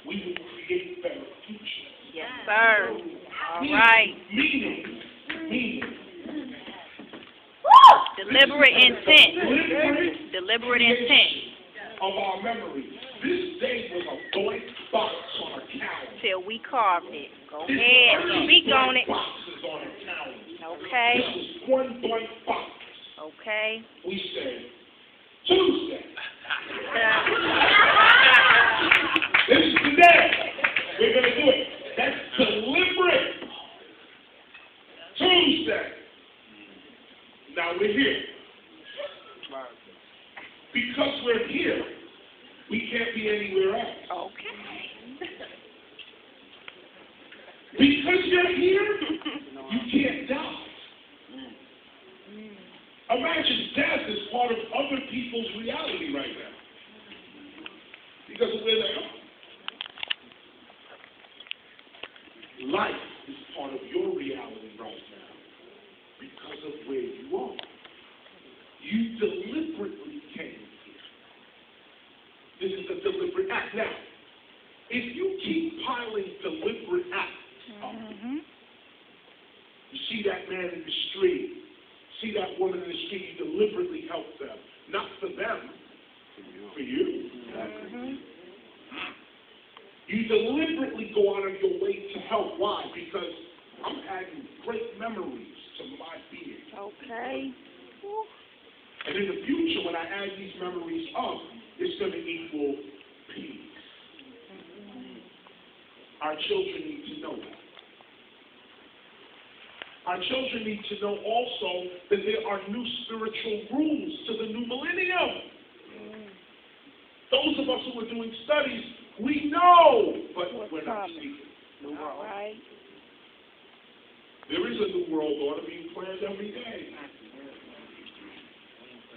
we will create better future. Yes, sir. All right. Meaning. Deliberate intent. Deliberate intent. Of our memories. This day was a blank box on a calendar. Till we carved it. Go ahead. Speak on it. Boxes on a calendar. Okay. This was one blank box. Okay. We say Tuesday. This is the day. We're going to do it. That's deliberate. Tuesday. Now we're here. Because we're here, we can't be anywhere else. Okay. Because you're here, you can't die. Imagine death is part of other people's reality right now. Because of where they are. Life is part of your reality right now. Because of where you are. You deliberately came here. This is a deliberate act. Now, if you keep piling deliberate acts up, you see that man in the street, see that woman in the street, you deliberately help them. Not for them, for you. You deliberately go out of your way to help. Why? Because I'm adding great memories to my being. Okay. And in the future, when I add these memories up, it's going to equal peace. Our children need to know that. Our children need to know also that there are new spiritual rules to the new millennium. Those of us who are doing studies, we know, but we're not speaking. All right. There is a new world order being planned every day.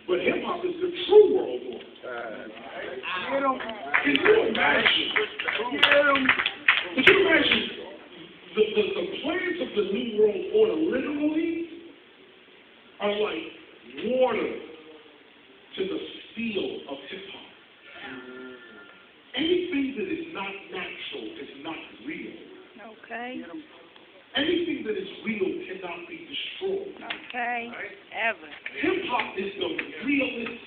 But hip-hop is the true world order. Can you imagine? Can you imagine the plans of the new world order literally are like water to the steel of hip-hop. Anything that is not natural is not real. Okay. Anything that is real cannot be destroyed. Okay. Right? Ever. Hip-hop is the realest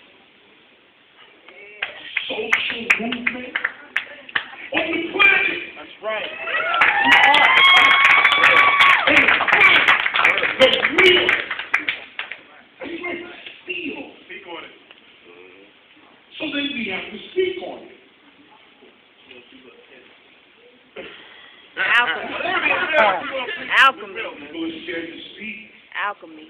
social movement on the planet. That's right. The real. It's like steel. Speak on it. So then we have to speak on it. Alchemy. People are scared to speak. Alchemy.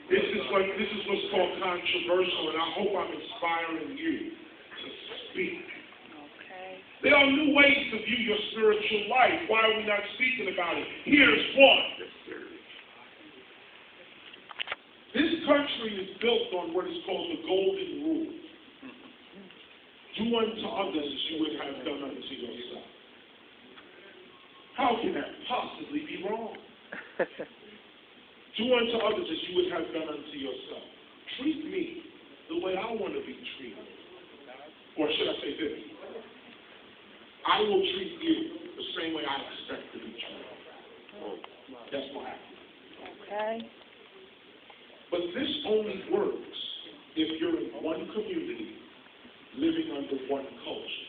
This is what's called controversial, and I hope I'm inspiring you to speak. Okay. There are new ways to view your spiritual life. Why are we not speaking about it? Here's one. This country is built on what is called the golden rule. Do unto others as you would have done unto yourself. How can that possibly be wrong? Do unto others as you would have done unto yourself. Treat me the way I want to be treated. Or should I say this? I will treat you the same way I expect to be treated. That's my attitude. Okay. But this only works if you're in one community living under one culture.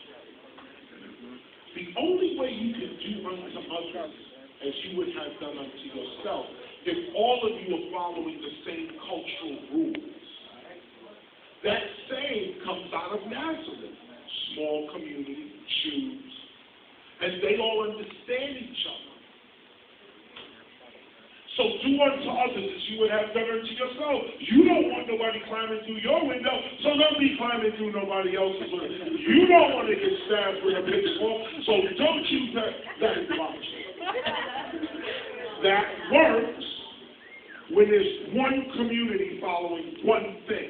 The only way you can do unto others as you would have done unto yourself if all of you are following the same cultural rules. That same comes out of Nazareth. Small community, Jews, and they all understand each other. So do unto others as you would have done unto yourself. You don't want nobody climbing through your window, so don't be climbing through nobody else's window. You don't want to get stabbed with a pitchfork, so don't use that logic. That works when there's one community following one thing.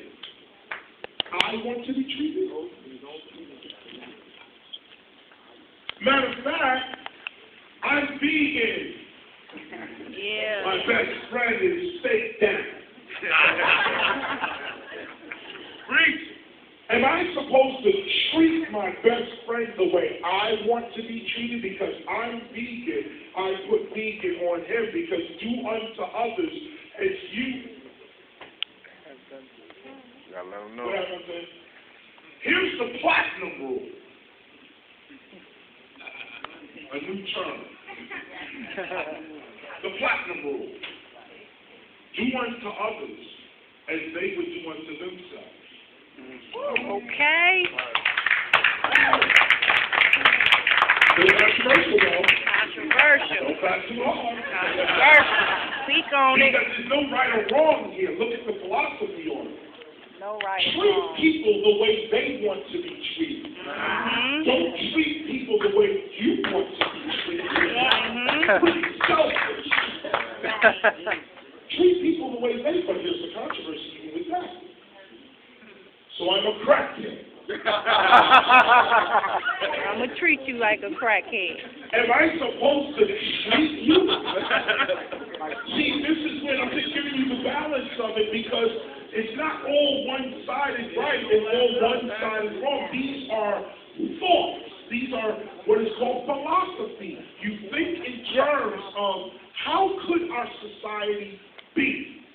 I want to be treated. Matter of fact, I'm vegan. Yeah. My best friend is steak down. Am I supposed to treat my best friend the way I want to be treated because I'm vegan? I put vegan on him because do unto others as you. Gotta let them know. Here's the platinum rule. A new term. The platinum rule. Do unto others as they would do unto themselves. Okay. Controversial, though. Controversial. Don't clap too hard. Controversial. Speak on it. Because there's no right or wrong here. Look at the philosophy on it. No right or Treat wrong. people the way they want to be treated. Don't treat people the way you want to be treated. Pretty selfish. Treat people the way they want. There's a controversy even with that. So I'm a crackhead. I'm going to treat you like a crackhead. Am I supposed to treat you? See, this is when I'm just giving you the balance of it because it's not all one-sided right and all one-sided wrong. These are thoughts. These are what is called philosophy. You think in terms of how could our society be?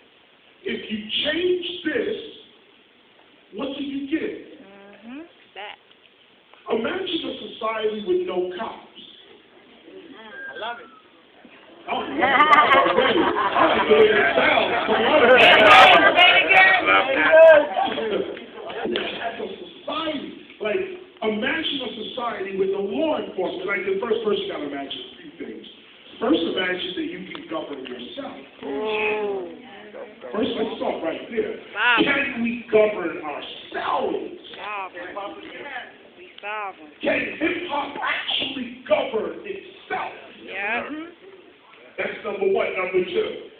If you change this, what do you get? That. Imagine a society with no cops. I love it. Oh, yeah. I like the way that sounds. As a society, like, imagine a society with no law enforcement. Like, the first person got to imagine a few things. First, imagine that you can govern yourself. First, let's start right there. Can we govern ourselves? We sovereign. Can hip-hop actually govern itself? Yeah. That's number one. Number two.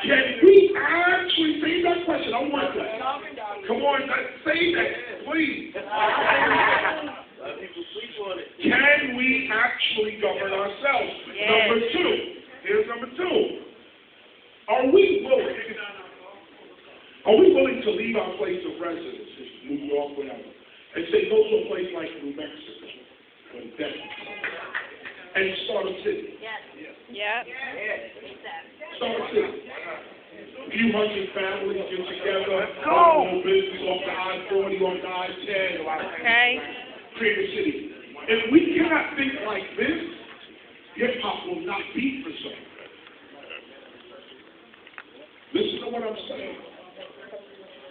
Can we actually, say that question, I want that. Come on, say that, please. Can we actually govern ourselves? Yes. Number two. Here's number two. Are we willing to leave our place of residence, New York, whatever, and say go to a place like New Mexico or Denver and start a city? Yeah. Start a city. A few hundred families get together, open a business off the I-40, off the I-10, Okay. create a city. If we cannot think like this, hip-hop will not be preserved. Listen to what I'm saying.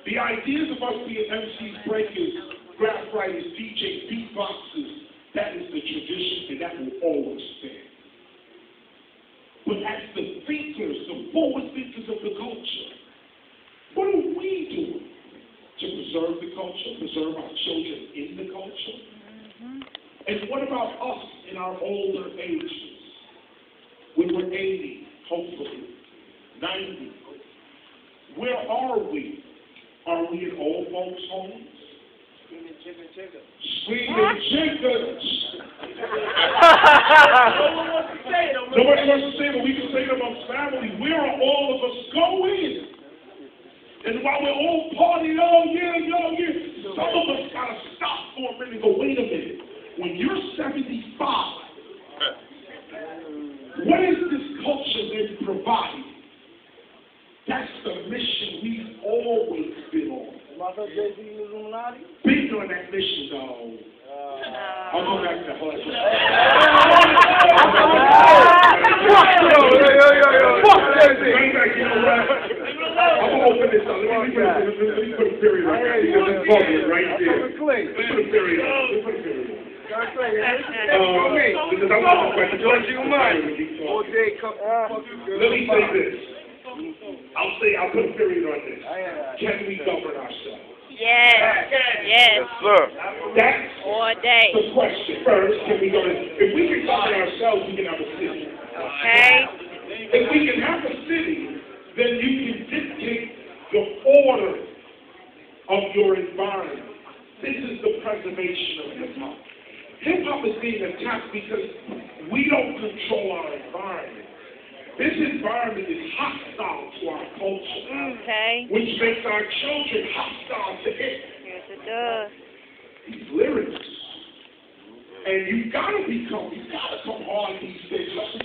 The ideas of us being MCs, breakers, graph writers, DJs, beatboxers, that is the tradition and that will always stand. But as the thinkers, the forward thinkers of the culture, what are we doing to preserve the culture, preserve our children in the culture? And what about us in our older ages? When we're 80, hopefully, 90, where are we? Are we in old folks' homes? Screaming chickens. Nobody wants to say it, but we can say it amongst family. Where are all of us going? And while we're all partying, oh yeah, some of us gotta stop for a minute and go, wait a minute. When you're 75, what is this culture then providing? That's the mission we've always been on. Been on that mission, though. I'll go back to her. Fuck Jay-Z. I'm going to open this up. Let me put a period right there. Because it's bubbling right there. Let's put a period on. Because I want to question. Let me say this. I'll put a period on this. Can we govern ourselves? Yes. Yes, sir. That's All day. the question. First, can we govern? If we can govern ourselves, we can have a city. Okay. If we can have a city, then you can dictate the order of your environment. This is the preservation of hip-hop. Hip-hop is being attacked because we don't control our environment. This environment is hostile to our culture, Okay. which makes our children hostile to it. Here's the does. These lyrics. And you gotta come hard these days.